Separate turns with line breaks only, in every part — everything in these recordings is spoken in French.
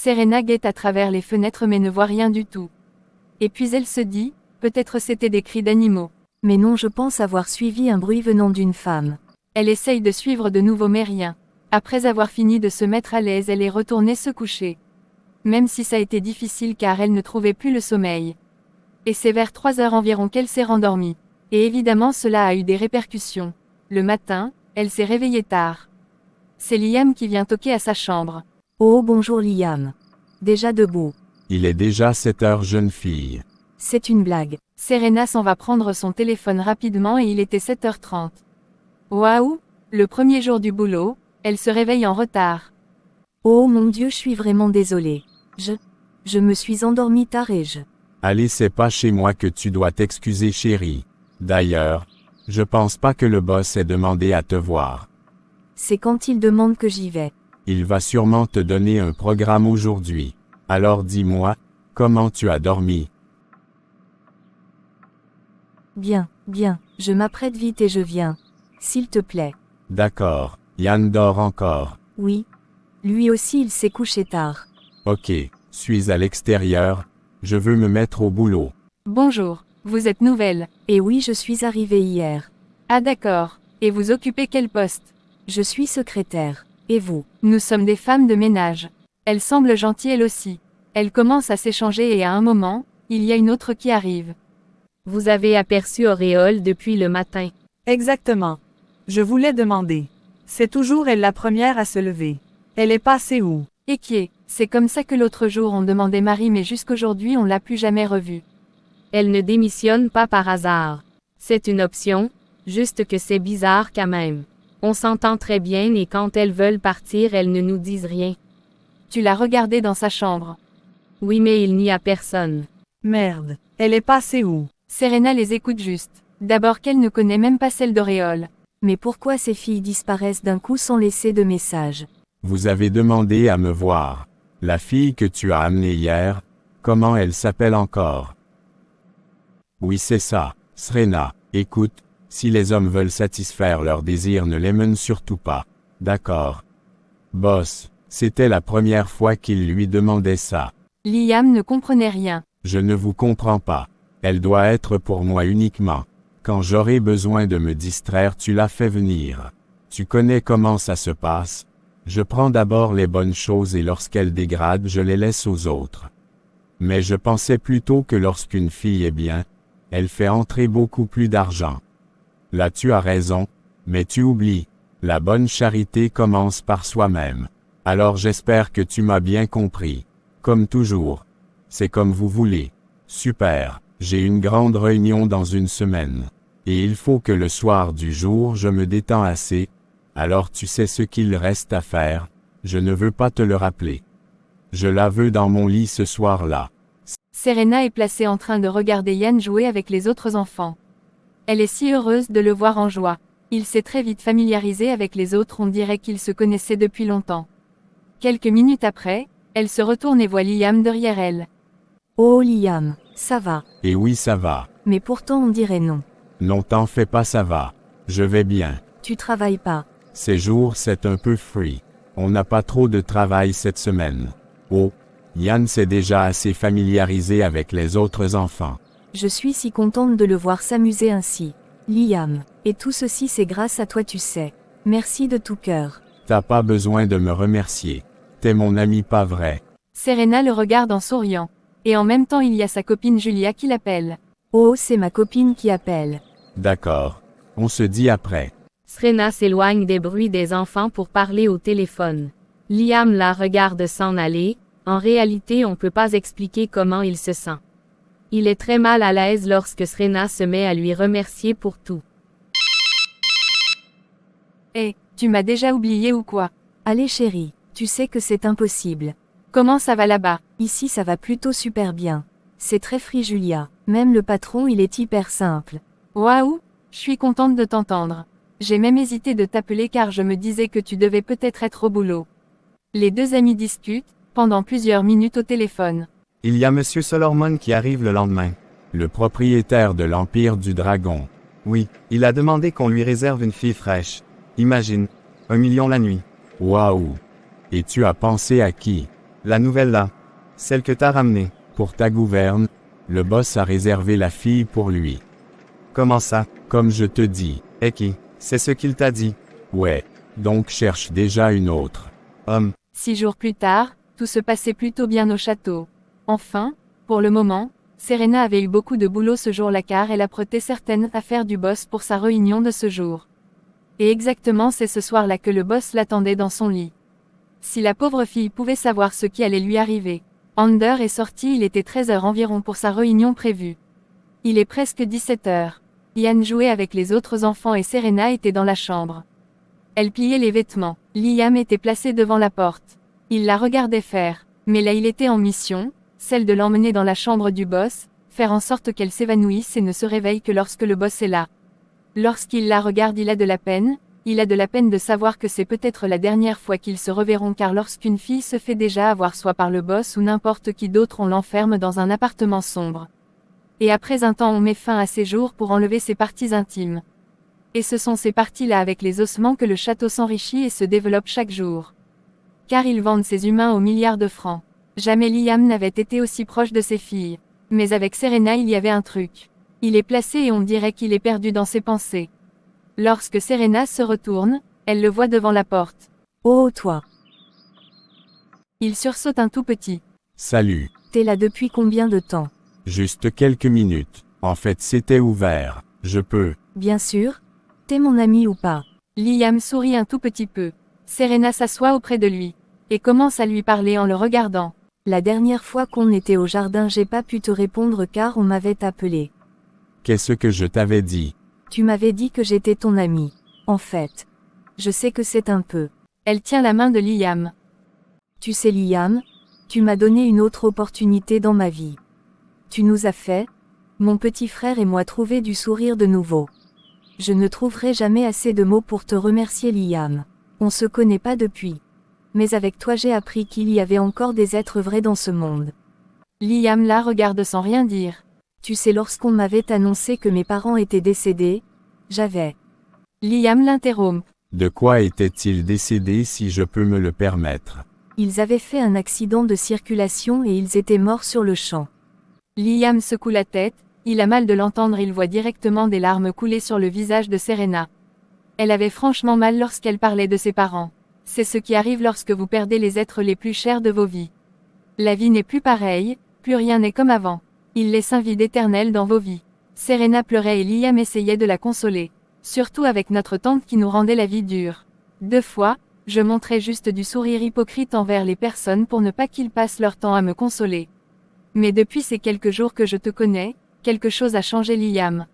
Serena guette à travers les fenêtres mais ne voit rien du tout. Et puis elle se dit, peut-être c'étaient des cris d'animaux.
Mais non, je pense avoir suivi un bruit venant d'une femme.
Elle essaye de suivre de nouveau mais rien. Après avoir fini de se mettre à l'aise, elle est retournée se coucher. Même si ça a été difficile car elle ne trouvait plus le sommeil. Et c'est vers 3 heures environ qu'elle s'est rendormie. Et évidemment cela a eu des répercussions. Le matin, elle s'est réveillée tard. C'est Liam qui vient toquer à sa chambre.
Oh bonjour Liam. Déjà debout.
Il est déjà 7 heures, jeune fille.
C'est une blague.
Serena s'en va prendre son téléphone rapidement et il était 7h30. Waouh, le premier jour du boulot, elle se réveille en retard.
Oh mon Dieu, je suis vraiment désolée. Je me suis endormie tard et
Allez, c'est pas chez moi que tu dois t'excuser, chérie. D'ailleurs, je pense pas que le boss ait demandé à te voir.
C'est quand il demande que j'y vais.
Il va sûrement te donner un programme aujourd'hui. Alors dis-moi, comment tu as dormi?
Bien, je m'apprête vite et je viens. S'il te plaît.
D'accord, Yann dort encore.
Oui. Lui aussi il s'est couché tard.
Ok, suis à l'extérieur, je veux me mettre au boulot.
Bonjour, vous êtes nouvelle.
Et oui, je suis arrivée hier.
Ah d'accord, et vous occupez quel poste?
Je suis secrétaire. Et vous?
Nous sommes des femmes de ménage. Elle semble gentille elle aussi. Elle commence à s'échanger et à un moment, il y a une autre qui arrive.
Vous avez aperçu Auréole depuis le matin.
Exactement. Je voulais demander. C'est toujours elle la première à se lever. Elle est passée où?
Et qui est? C'est comme ça que l'autre jour on demandait Marie mais jusqu'aujourd'hui on l'a plus jamais revue.
Elle ne démissionne pas par hasard. C'est une option, juste que c'est bizarre quand même. On s'entend très bien et quand elles veulent partir elles ne nous disent rien.
Tu l'as regardée dans sa chambre.
Oui mais il n'y a personne.
Merde. Elle est passée où?
Serena les écoute juste. D'abord qu'elle ne connaît même pas celle d'Auréole.
Mais pourquoi ces filles disparaissent d'un coup sans laisser de message?
Vous avez demandé à me voir. La fille que tu as amenée hier, comment elle s'appelle encore? Oui, c'est ça, Serena. Écoute, si les hommes veulent satisfaire leurs désirs, ne les mène surtout pas. D'accord. Boss, c'était la première fois qu'il lui demandait ça.
Liam ne comprenait rien.
Je ne vous comprends pas. Elle doit être pour moi uniquement. Quand j'aurai besoin de me distraire, tu la fais venir. Tu connais comment ça se passe. Je prends d'abord les bonnes choses et lorsqu'elles dégradent, je les laisse aux autres. Mais je pensais plutôt que lorsqu'une fille est bien, elle fait entrer beaucoup plus d'argent. Là tu as raison, mais tu oublies. La bonne charité commence par soi-même. Alors j'espère que tu m'as bien compris. Comme toujours. C'est comme vous voulez. Super, j'ai une grande réunion dans une semaine. Et il faut que le soir du jour je me détends assez. Alors tu sais ce qu'il reste à faire, je ne veux pas te le rappeler. Je la veux dans mon lit ce soir-là.
Serena est placée en train de regarder Yann jouer avec les autres enfants. Elle est si heureuse de le voir en joie. Il s'est très vite familiarisé avec les autres, on dirait qu'ils se connaissaient depuis longtemps. Quelques minutes après, elle se retourne et voit Liam derrière elle.
Oh Liam, ça va.
Et oui, ça va.
Mais pourtant on dirait non.
Non, t'en fais pas, ça va. Je vais bien.
Tu travailles pas.
Ces jours, c'est un peu free. On n'a pas trop de travail cette semaine. Oh, Yann s'est déjà assez familiarisé avec les autres enfants.
Je suis si contente de le voir s'amuser ainsi. Liam, et tout ceci c'est grâce à toi, tu sais. Merci de tout cœur.
T'as pas besoin de me remercier. T'es mon ami, pas vrai?
Serena le regarde en souriant. Et en même temps il y a sa copine Julia qui l'appelle.
Oh, c'est ma copine qui appelle.
D'accord. On se dit après.
Serena s'éloigne des bruits des enfants pour parler au téléphone. Liam la regarde s'en aller, en réalité on peut pas expliquer comment il se sent. Il est très mal à l'aise lorsque Serena se met à lui remercier pour tout.
Hé, tu m'as déjà oublié ou quoi?
Allez chérie, tu sais que c'est impossible.
Comment ça va là-bas?
Ici ça va plutôt super bien. C'est très free Julia, même le patron il est hyper simple.
Waouh, je suis contente de t'entendre. J'ai même hésité de t'appeler car je me disais que tu devais peut-être être au boulot. Les deux amis discutent, pendant plusieurs minutes au téléphone.
Il y a Monsieur Solomon qui arrive le lendemain.
Le propriétaire de l'Empire du Dragon.
Oui, il a demandé qu'on lui réserve une fille fraîche. Imagine, 1 million la nuit.
Waouh! Et tu as pensé à qui?
La nouvelle là. Celle que t'as ramenée.
Pour ta gouverne, le boss a réservé la fille pour lui.
Comment ça?
Comme je te dis.
Et qui? C'est ce qu'il t'a dit.
Ouais. Donc cherche déjà une autre.
6 jours plus tard, tout se passait plutôt bien au château. Enfin, pour le moment, Serena avait eu beaucoup de boulot ce jour-là car elle apprêtait certaines affaires du boss pour sa réunion de ce jour. Et exactement c'est ce soir-là que le boss l'attendait dans son lit. Si la pauvre fille pouvait savoir ce qui allait lui arriver. Ander est sorti, il était 13h environ pour sa réunion prévue. Il est presque 17h. Ian jouait avec les autres enfants et Serena était dans la chambre. Elle pliait les vêtements. Liam était placé devant la porte. Il la regardait faire. Mais là il était en mission, celle de l'emmener dans la chambre du boss, faire en sorte qu'elle s'évanouisse et ne se réveille que lorsque le boss est là. Lorsqu'il la regarde il a de la peine de savoir que c'est peut-être la dernière fois qu'ils se reverront car lorsqu'une fille se fait déjà avoir soit par le boss ou n'importe qui d'autre on l'enferme dans un appartement sombre. Et après un temps on met fin à ses jours pour enlever ses parties intimes. Et ce sont ces parties-là avec les ossements que le château s'enrichit et se développe chaque jour. Car ils vendent ces humains aux milliards de francs. Jamais Liam n'avait été aussi proche de ses filles. Mais avec Serena il y avait un truc. Il est placé et on dirait qu'il est perdu dans ses pensées. Lorsque Serena se retourne, elle le voit devant la porte.
Oh toi.
Il sursaute un tout petit.
Salut.
T'es là depuis combien de temps?
Juste quelques minutes. En fait c'était ouvert. Je peux.
Bien sûr. T'es mon ami ou pas?
Liam sourit un tout petit peu. Serena s'assoit auprès de lui. Et commence à lui parler en le regardant.
La dernière fois qu'on était au jardin j'ai pas pu te répondre car on m'avait appelé.
Qu'est-ce que je t'avais dit?
Tu m'avais dit que j'étais ton ami. En fait. Je sais que c'est un peu.
Elle tient la main de Liam.
Tu sais Liam, tu m'as donné une autre opportunité dans ma vie. Tu nous as fait, mon petit frère et moi trouver du sourire de nouveau. Je ne trouverai jamais assez de mots pour te remercier Liam. On se connaît pas depuis. Mais avec toi j'ai appris qu'il y avait encore des êtres vrais dans ce monde.
Liam la regarde sans rien dire.
Tu sais lorsqu'on m'avait annoncé que mes parents étaient décédés, j'avais.
Liam l'interrompt.
De quoi était-il décédé si je peux me le permettre?
Ils avaient fait un accident de circulation et ils étaient morts sur le champ.
Liam secoue la tête, il a mal de l'entendre, il voit directement des larmes couler sur le visage de Serena. Elle avait franchement mal lorsqu'elle parlait de ses parents. C'est ce qui arrive lorsque vous perdez les êtres les plus chers de vos vies. La vie n'est plus pareille, plus rien n'est comme avant. Il laisse un vide éternel dans vos vies. Serena pleurait et Liam essayait de la consoler. Surtout avec notre tante qui nous rendait la vie dure. 2 fois, je montrais juste du sourire hypocrite envers les personnes pour ne pas qu'ils passent leur temps à me consoler. Mais depuis ces quelques jours que je te connais, quelque chose a changé Liam.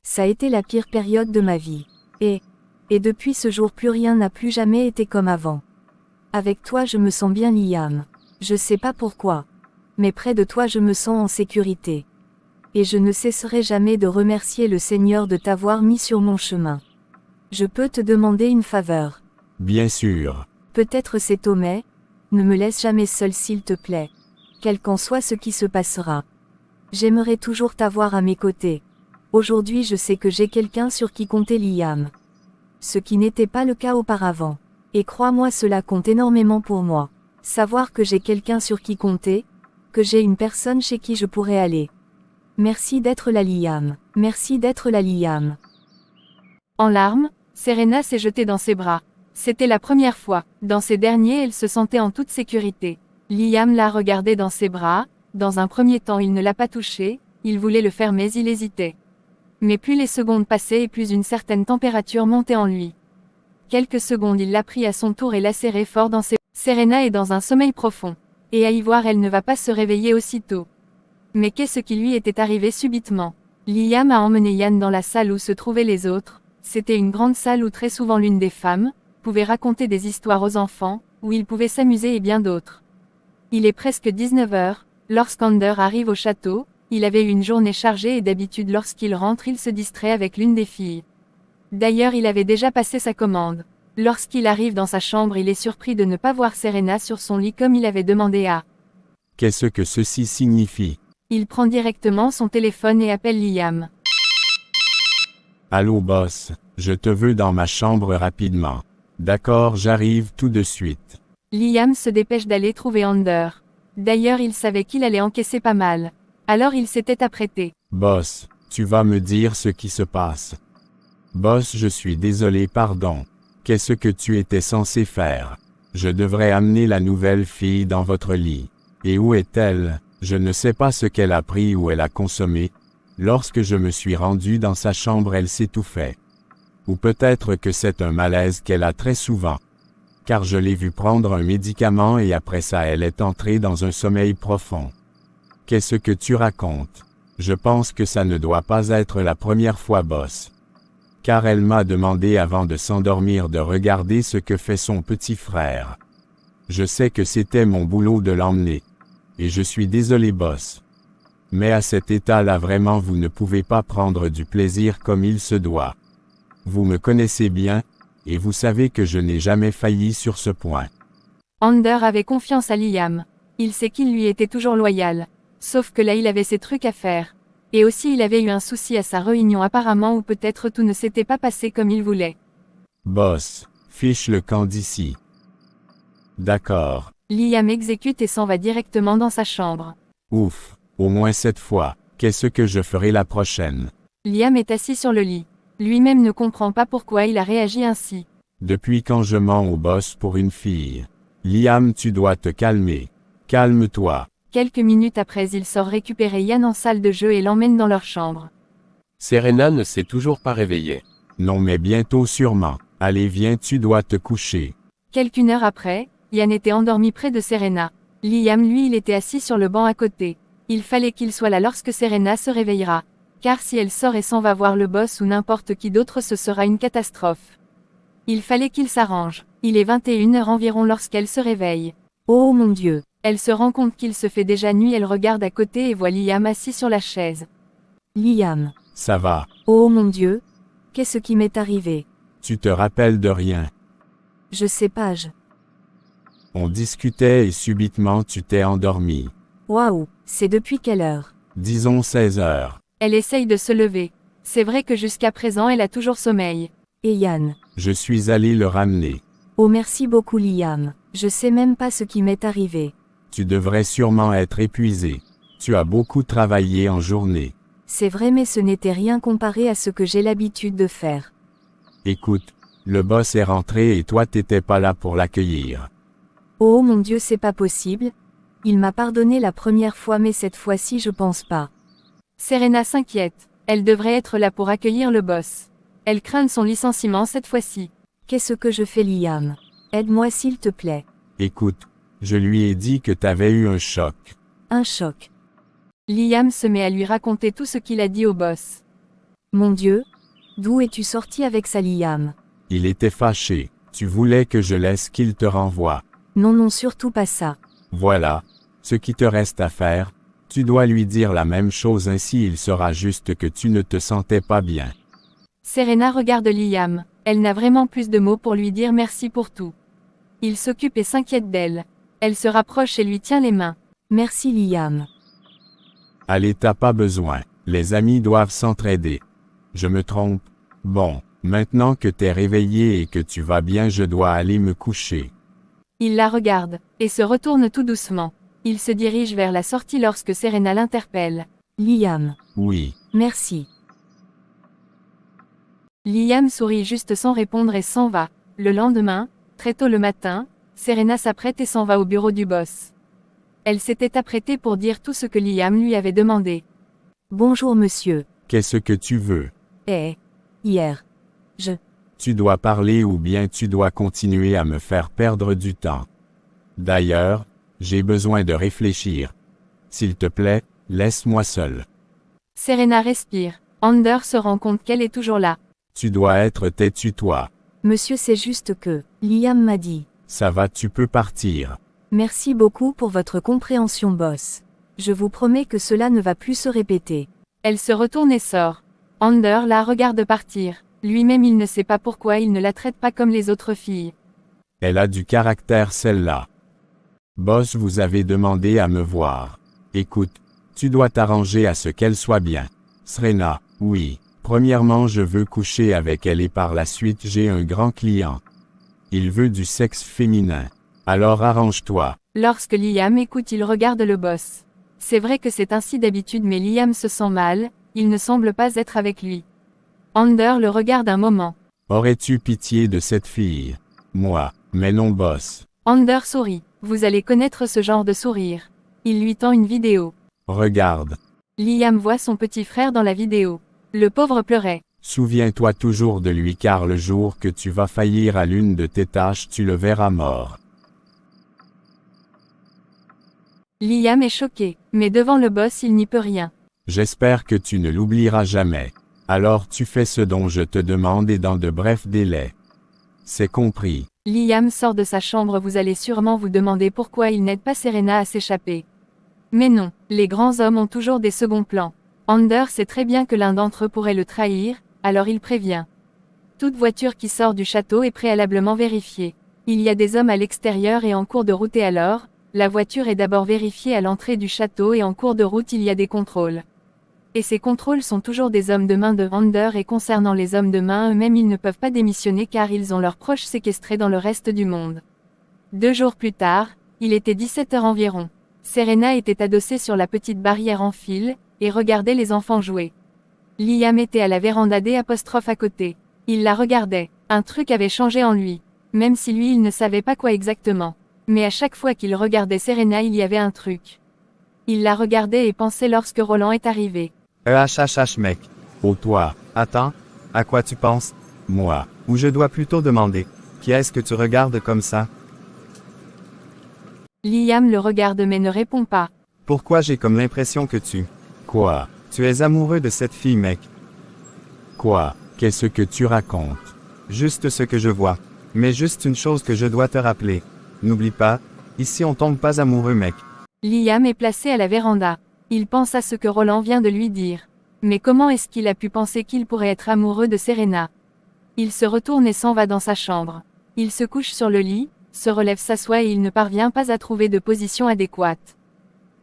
Ça a été la pire période de ma vie. Et depuis ce jour plus rien n'a plus jamais été comme avant. Avec toi je me sens bien Liam. Je sais pas pourquoi. Mais près de toi je me sens en sécurité. Et je ne cesserai jamais de remercier le Seigneur de t'avoir mis sur mon chemin. Je peux te demander une faveur.
Bien sûr.
Peut-être c'est tôt mais, ne me laisse jamais seul s'il te plaît. Quel qu'en soit ce qui se passera. J'aimerais toujours t'avoir à mes côtés. Aujourd'hui je sais que j'ai quelqu'un sur qui compter Liam. Ce qui n'était pas le cas auparavant. Et crois-moi cela compte énormément pour moi. Savoir que j'ai quelqu'un sur qui compter, que j'ai une personne chez qui je pourrais aller. Merci d'être là Liam. Merci d'être là Liam.
En larmes, Serena s'est jetée dans ses bras. C'était la première fois. Dans ces derniers elle se sentait en toute sécurité. Liam la regardait dans ses bras. Dans un premier temps il ne l'a pas touché, il voulait le faire mais il hésitait. Mais plus les secondes passaient et plus une certaine température montait en lui. Quelques secondes il l'a pris à son tour et l'a serré fort dans ses bras. Serena est dans un sommeil profond. Et à y voir elle ne va pas se réveiller aussitôt. Mais qu'est-ce qui lui était arrivé subitement? Liam a emmené Yann dans la salle où se trouvaient les autres. C'était une grande salle où très souvent l'une des femmes pouvait raconter des histoires aux enfants, où ils pouvaient s'amuser et bien d'autres. Il est presque 19h, lorsqu'Ander arrive au château, il avait eu une journée chargée et d'habitude lorsqu'il rentre il se distrait avec l'une des filles. D'ailleurs il avait déjà passé sa commande. Lorsqu'il arrive dans sa chambre il est surpris de ne pas voir Serena sur son lit comme il avait demandé à.
Qu'est-ce que ceci signifie?
Il prend directement son téléphone et appelle Liam.
Allô boss, je te veux dans ma chambre rapidement. D'accord, j'arrive tout de suite.
Liam se dépêche d'aller trouver Ander. D'ailleurs il savait qu'il allait encaisser pas mal. Alors il s'était apprêté.
Boss, tu vas me dire ce qui se passe. Boss, je suis désolé, pardon. Qu'est-ce que tu étais censé faire? Je devrais amener la nouvelle fille dans votre lit. Et où est-elle? Je ne sais pas ce qu'elle a pris ou elle a consommé. Lorsque je me suis rendu dans sa chambre, elle s'étouffait. Ou peut-être que c'est un malaise qu'elle a très souvent. Car je l'ai vue prendre un médicament et après ça elle est entrée dans un sommeil profond. Qu'est-ce que tu racontes? Je pense que ça ne doit pas être la première fois, boss. Car elle m'a demandé avant de s'endormir de regarder ce que fait son petit frère. Je sais que c'était mon boulot de l'emmener. Et je suis désolé, boss. Mais à cet état-là vraiment vous ne pouvez pas prendre du plaisir comme il se doit. Vous me connaissez bien, et vous savez que je n'ai jamais failli sur ce point.
Ander avait confiance à Liam. Il sait qu'il lui était toujours loyal. Sauf que là il avait ses trucs à faire. Et aussi il avait eu un souci à sa réunion apparemment ou peut-être tout ne s'était pas passé comme il voulait.
Boss, fiche le camp d'ici. D'accord.
Liam exécute et s'en va directement dans sa chambre.
Ouf, au moins cette fois. Qu'est-ce que je ferai la prochaine?
Liam est assis sur le lit. Lui-même ne comprend pas pourquoi il a réagi ainsi.
Depuis quand je mens au boss pour une fille? Liam, tu dois te calmer. Calme-toi.
Quelques minutes après, il sort récupérer Yann en salle de jeu et l'emmène dans leur chambre.
Serena ne s'est toujours pas réveillée.
Non mais bientôt sûrement. Allez viens, tu dois te coucher.
Quelques heures après, Yann était endormi près de Serena. Liam lui il était assis sur le banc à côté. Il fallait qu'il soit là lorsque Serena se réveillera. Car si elle sort et s'en va voir le boss ou n'importe qui d'autre ce sera une catastrophe. Il fallait qu'il s'arrange. Il est 21h environ lorsqu'elle se réveille.
Oh mon Dieu!
Elle se rend compte qu'il se fait déjà nuit, elle regarde à côté et voit Liam assis sur la chaise.
Liam!
Ça va.
Oh mon Dieu! Qu'est-ce qui m'est arrivé?
Tu te rappelles de rien.
Je sais pas,
On discutait et subitement tu t'es endormi.
Waouh! C'est depuis quelle heure?
Disons 16 heures.
Elle essaye de se lever. C'est vrai que jusqu'à présent elle a toujours sommeil.
Et Yann?
Je suis allé le ramener.
Oh merci beaucoup Liam. Je sais même pas ce qui m'est arrivé.
Tu devrais sûrement être épuisé. Tu as beaucoup travaillé en journée.
C'est vrai mais ce n'était rien comparé à ce que j'ai l'habitude de faire.
Écoute, le boss est rentré et toi t'étais pas là pour l'accueillir.
Oh mon Dieu, c'est pas possible. Il m'a pardonné la première fois mais cette fois-ci je pense pas.
Serena s'inquiète. Elle devrait être là pour accueillir le boss. Elle craint son licenciement cette fois-ci.
Qu'est-ce que je fais Liam? Aide-moi s'il te plaît.
Écoute, je lui ai dit que t'avais eu un choc.
Un choc.
Liam se met à lui raconter tout ce qu'il a dit au boss.
Mon Dieu, d'où es-tu sorti avec ça Liam?
Il était fâché. Tu voulais que je laisse qu'il te renvoie.
Non non surtout pas ça.
Voilà. Ce qui te reste à faire, tu dois lui dire la même chose ainsi il saura juste que tu ne te sentais pas bien.
Serena regarde Liam. Elle n'a vraiment plus de mots pour lui dire merci pour tout. Il s'occupe et s'inquiète d'elle. Elle se rapproche et lui tient les mains.
Merci Liam.
Allez, t'as pas besoin. Les amis doivent s'entraider. Je me trompe? Bon, maintenant que t'es réveillé et que tu vas bien, je dois aller me coucher.
Il la regarde, et se retourne tout doucement. Il se dirige vers la sortie lorsque Serena l'interpelle.
Liam.
Oui.
Merci.
Liam sourit juste sans répondre et s'en va. Le lendemain, très tôt le matin, Serena s'apprête et s'en va au bureau du boss. Elle s'était apprêtée pour dire tout ce que Liam lui avait demandé.
Bonjour monsieur.
Qu'est-ce que tu veux?
Hier.
Tu dois parler ou bien tu dois continuer à me faire perdre du temps. D'ailleurs, j'ai besoin de réfléchir. S'il te plaît, laisse-moi seul.
Serena respire. Ander se rend compte qu'elle est toujours là.
Tu dois être têtu toi.
Monsieur c'est juste que, Liam m'a dit.
Ça va, tu peux partir.
Merci beaucoup pour votre compréhension boss. Je vous promets que cela ne va plus se répéter.
Elle se retourne et sort. Ander la regarde partir. Lui-même il ne sait pas pourquoi il ne la traite pas comme les autres filles.
Elle a du caractère celle-là. Boss, vous avez demandé à me voir. Écoute, tu dois t'arranger à ce qu'elle soit bien. Serena, oui. Premièrement, je veux coucher avec elle et par la suite j'ai un grand client. Il veut du sexe féminin. Alors arrange-toi.
Lorsque Liam écoute, il regarde le boss. C'est vrai que c'est ainsi d'habitude, mais Liam se sent mal, il ne semble pas être avec lui. Ander le regarde un moment.
Aurais-tu pitié de cette fille? Moi, mais non boss.
Ander sourit. Vous allez connaître ce genre de sourire. Il lui tend une vidéo.
Regarde.
Liam voit son petit frère dans la vidéo. Le pauvre pleurait.
Souviens-toi toujours de lui car le jour que tu vas faillir à l'une de tes tâches tu le verras mort.
Liam est choqué, mais devant le boss il n'y peut rien.
J'espère que tu ne l'oublieras jamais. Alors tu fais ce dont je te demande et dans de brefs délais. C'est compris.
Liam sort de sa chambre. Vous allez sûrement vous demander pourquoi il n'aide pas Serena à s'échapper. Mais non, les grands hommes ont toujours des seconds plans. Ander sait très bien que l'un d'entre eux pourrait le trahir, alors il prévient. Toute voiture qui sort du château est préalablement vérifiée. Il y a des hommes à l'extérieur et en cours de route et alors, la voiture est d'abord vérifiée à l'entrée du château et en cours de route il y a des contrôles. Et ces contrôles sont toujours des hommes de main de Ander et concernant les hommes de main eux-mêmes ils ne peuvent pas démissionner car ils ont leurs proches séquestrés dans le reste du monde. 2 jours plus tard, il était 17 heures environ. Serena était adossée sur la petite barrière en fil, et regardait les enfants jouer. Liam était à la véranda D' à côté. Il la regardait. Un truc avait changé en lui. Même si lui il ne savait pas quoi exactement. Mais à chaque fois qu'il regardait Serena il y avait un truc. Il la regardait et pensait lorsque Roland est arrivé.
Mec.
Oh toi,
Attends, à quoi tu penses?
moi,
Ou je dois plutôt demander. Qui est-ce que tu regardes comme ça?
Liam le regarde mais ne répond pas.
Pourquoi j'ai comme l'impression que
quoi,
tu es amoureux de cette fille, mec?
quoi, qu'est-ce que tu racontes?
Juste ce que je vois. Mais juste une chose que je dois te rappeler. N'oublie pas, ici on tombe pas amoureux, mec.
Liam est placé à la véranda. Il pense à ce que Roland vient de lui dire. Mais comment est-ce qu'il a pu penser qu'il pourrait être amoureux de Serena? Il se retourne et s'en va dans sa chambre. Il se couche sur le lit, se relève, s'assoit et il ne parvient pas à trouver de position adéquate.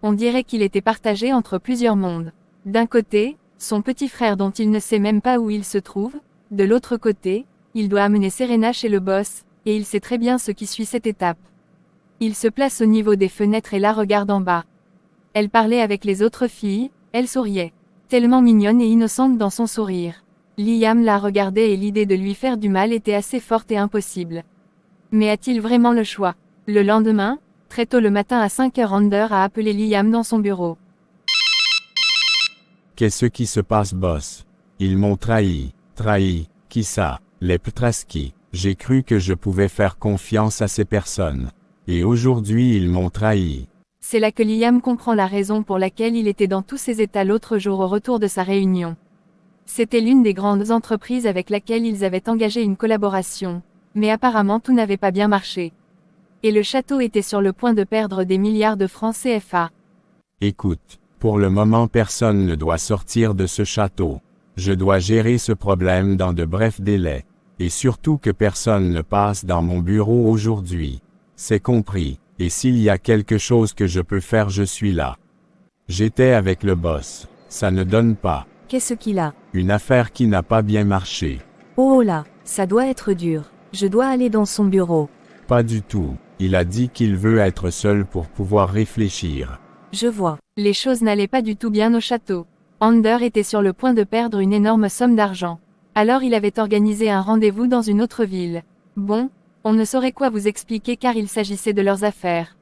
On dirait qu'il était partagé entre plusieurs mondes. D'un côté, son petit frère dont il ne sait même pas où il se trouve, de l'autre côté, il doit amener Serena chez le boss, et il sait très bien ce qui suit cette étape. Il se place au niveau des fenêtres et la regarde en bas. Elle parlait avec les autres filles, elle souriait. Tellement mignonne et innocente dans son sourire. Liam la regardait et l'idée de lui faire du mal était assez forte et impossible. Mais a-t-il vraiment le choix? Le lendemain, très tôt le matin à 5 heures, Ander a appelé Liam dans son bureau.
Qu'est-ce qui se passe boss? Ils m'ont trahi. Trahi, qui ça? Les Ptraski. J'ai cru que je pouvais faire confiance à ces personnes. Et aujourd'hui ils m'ont trahi.
C'est là que Liam comprend la raison pour laquelle il était dans tous ces états l'autre jour au retour de sa réunion. C'était l'une des grandes entreprises avec laquelle ils avaient engagé une collaboration, mais apparemment tout n'avait pas bien marché. Et le château était sur le point de perdre des milliards de francs CFA.
Écoute, pour le moment personne ne doit sortir de ce château. Je dois gérer ce problème dans de brefs délais. Et surtout que personne ne passe dans mon bureau aujourd'hui. C'est compris. Et s'il y a quelque chose que je peux faire, je suis là. J'étais avec le boss. Ça ne donne pas.
Qu'est-ce qu'il a?
Une affaire qui n'a pas bien marché.
Oh là, ça doit être dur. Je dois aller dans son bureau.
Pas du tout. Il a dit qu'il veut être seul pour pouvoir réfléchir.
Je vois.
Les choses n'allaient pas du tout bien au château. Ander était sur le point de perdre une énorme somme d'argent. Alors il avait organisé un rendez-vous dans une autre ville. Bon, on ne saurait quoi vous expliquer car il s'agissait de leurs affaires.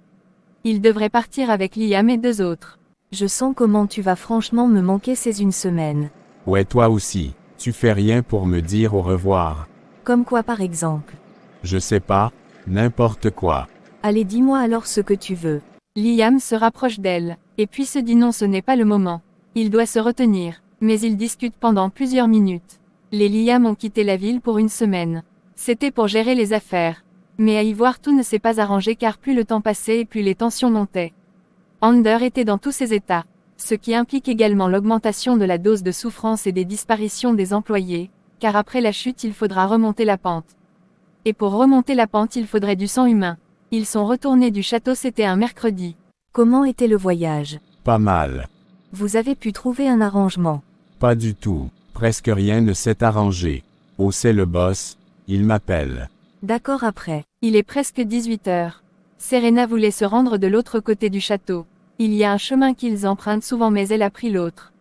Il devrait partir avec Liam et 2 autres.
Je sens comment tu vas franchement me manquer ces 1 semaine.
Ouais, toi aussi. Tu fais rien pour me dire au revoir.
Comme quoi par exemple?
Je sais pas, n'importe quoi.
Allez, dis-moi alors ce que tu veux.
Liam se rapproche d'elle, et puis se dit non, ce n'est pas le moment. Il doit se retenir, mais ils discutent pendant plusieurs minutes. Les Liam ont quitté la ville pour 1 semaine. C'était pour gérer les affaires. Mais à y voir tout ne s'est pas arrangé car plus le temps passait et plus les tensions montaient. Ander était dans tous ses états, ce qui implique également l'augmentation de la dose de souffrance et des disparitions des employés, car après la chute il faudra remonter la pente. Et pour remonter la pente il faudrait du sang humain. Ils sont retournés du château, c'était un mercredi.
Comment était le voyage?
Pas mal.
Vous avez pu trouver un arrangement?
Pas du tout. Presque rien ne s'est arrangé. Oh, c'est le boss, il m'appelle.
D'accord, après.
Il est presque 18 heures. Serena voulait se rendre de l'autre côté du château. Il y a un chemin qu'ils empruntent souvent mais elle a pris l'autre.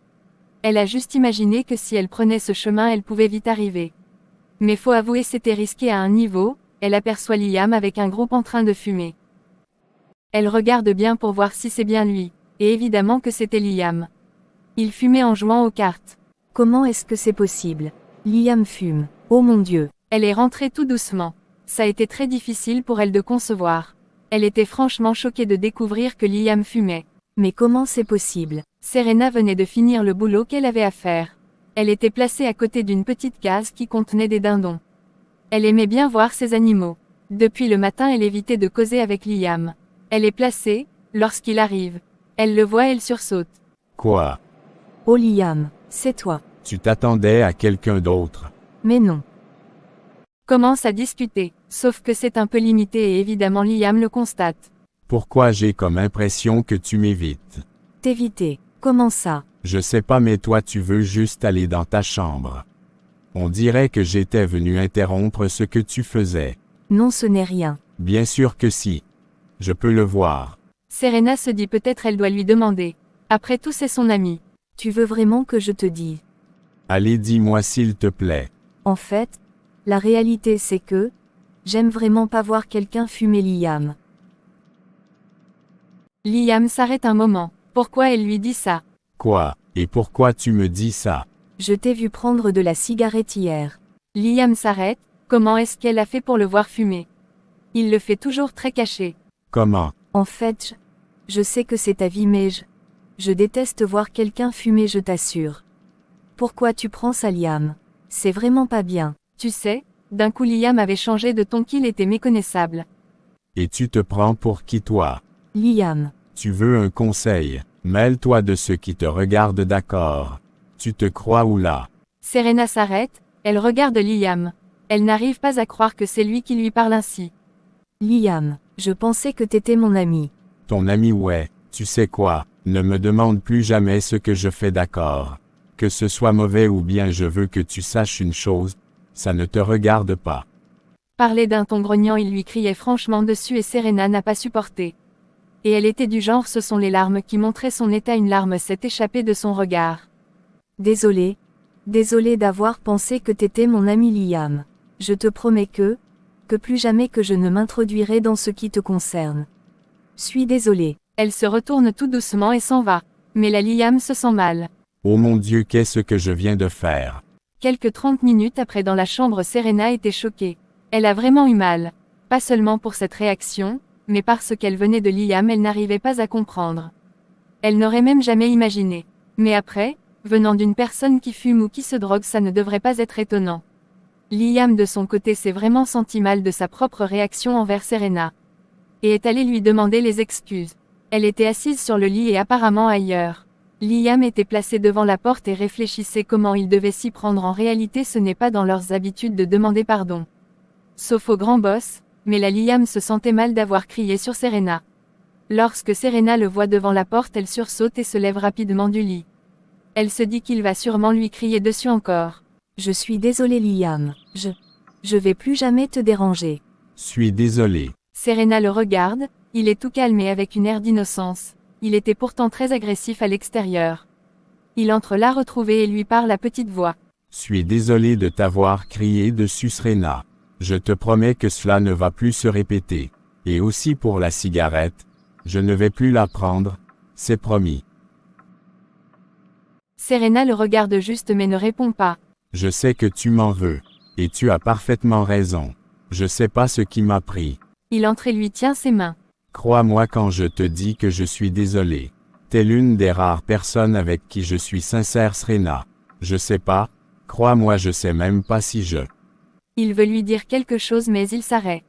Elle a juste imaginé que si elle prenait ce chemin elle pouvait vite arriver. Mais faut avouer c'était risqué à un niveau, elle aperçoit Liam avec un groupe en train de fumer. Elle regarde bien pour voir si c'est bien lui, et évidemment que c'était Liam. Il fumait en jouant aux cartes.
Comment est-ce que c'est possible? Liam fume. Oh mon Dieu.
Elle est rentrée tout doucement. Ça a été très difficile pour elle de concevoir. Elle était franchement choquée de découvrir que Liam fumait.
Mais comment c'est possible?
Serena venait de finir le boulot qu'elle avait à faire. Elle était placée à côté d'une petite case qui contenait des dindons. Elle aimait bien voir ces animaux. Depuis le matin elle évitait de causer avec Liam. Elle est placée, lorsqu'il arrive. Elle le voit, elle sursaute.
Quoi?
Oh Liam, c'est toi.
Tu t'attendais à quelqu'un d'autre.
Mais non.
Commence à discuter, sauf que c'est un peu limité et évidemment Liam le constate.
Pourquoi j'ai comme impression que tu m'évites?
T'éviter. Comment ça?
Je sais pas mais toi tu veux juste aller dans ta chambre. On dirait que j'étais venu interrompre ce que tu faisais.
Non, ce n'est rien.
Bien sûr que si. Je peux le voir.
Serena se dit peut-être elle doit lui demander. Après tout c'est son ami.
Tu veux vraiment que je te dise?
Allez dis-moi s'il te plaît.
En fait, la réalité c'est que, j'aime vraiment pas voir quelqu'un fumer Liam.
Liam s'arrête un moment. Pourquoi elle lui dit ça?
Quoi? Et pourquoi tu me dis ça?
Je t'ai vu prendre de la cigarette hier.
Liam s'arrête. Comment est-ce qu'elle a fait pour le voir fumer? Il le fait toujours très caché.
Comment?
En fait, je sais que c'est ta vie mais je déteste voir quelqu'un fumer, je t'assure. Pourquoi tu prends ça Liam? C'est vraiment pas bien.
Tu sais, d'un coup Liam avait changé de ton qu'il était méconnaissable.
Et tu te prends pour qui toi?
Liam.
Tu veux un conseil? Mêle-toi de ceux qui te regardent, d'accord? Tu te crois où là?
Serena s'arrête, elle regarde Liam. Elle n'arrive pas à croire que c'est lui qui lui parle ainsi.
Liam, je pensais que t'étais mon ami.
Ton ami ouais, tu sais quoi? Ne me demande plus jamais ce que je fais, d'accord? Que ce soit mauvais ou bien, je veux que tu saches une chose, ça ne te regarde pas.
Parler d'un ton grognant, il lui criait franchement dessus et Serena n'a pas supporté. Et elle était du genre ce sont les larmes qui montraient son état, une larme s'est échappée de son regard.
Désolé d'avoir pensé que t'étais mon ami Liam. Je te promets que plus jamais que je ne m'introduirai dans ce qui te concerne. Suis désolée.
Elle se retourne tout doucement et s'en va. Mais la Liam se sent mal.
Oh mon Dieu, qu'est-ce que je viens de faire?
Quelques 30 minutes après dans la chambre, Serena était choquée. Elle a vraiment eu mal. Pas seulement pour cette réaction, mais parce qu'elle venait de Liam, elle n'arrivait pas à comprendre. Elle n'aurait même jamais imaginé. Mais après, venant d'une personne qui fume ou qui se drogue, ça ne devrait pas être étonnant. Liam de son côté s'est vraiment senti mal de sa propre réaction envers Serena. Et est allé lui demander les excuses. Elle était assise sur le lit et apparemment ailleurs. Liam était placé devant la porte et réfléchissait comment il devait s'y prendre. En réalité ce n'est pas dans leurs habitudes de demander pardon. Sauf au grand boss, mais la Liam se sentait mal d'avoir crié sur Serena. Lorsque Serena le voit devant la porte, elle sursaute et se lève rapidement du lit. Elle se dit qu'il va sûrement lui crier dessus encore.
Je suis désolée Liam, je vais plus jamais te déranger.
Suis désolé.
Serena le regarde, il est tout calme et avec une air d'innocence. Il était pourtant très agressif à l'extérieur. Il entre la retrouver et lui parle à petite voix.
Suis désolé de t'avoir crié dessus Serena. Je te promets que cela ne va plus se répéter. Et aussi pour la cigarette, je ne vais plus la prendre, c'est promis.
Serena le regarde juste mais ne répond pas.
Je sais que tu m'en veux. Et tu as parfaitement raison. Je sais pas ce qui m'a pris.
Il entre et lui tient ses mains.
Crois-moi quand je te dis que je suis désolé. T'es l'une des rares personnes avec qui je suis sincère Serena. Je sais pas, crois-moi je sais même pas si je...
Il veut lui dire quelque chose mais il s'arrête.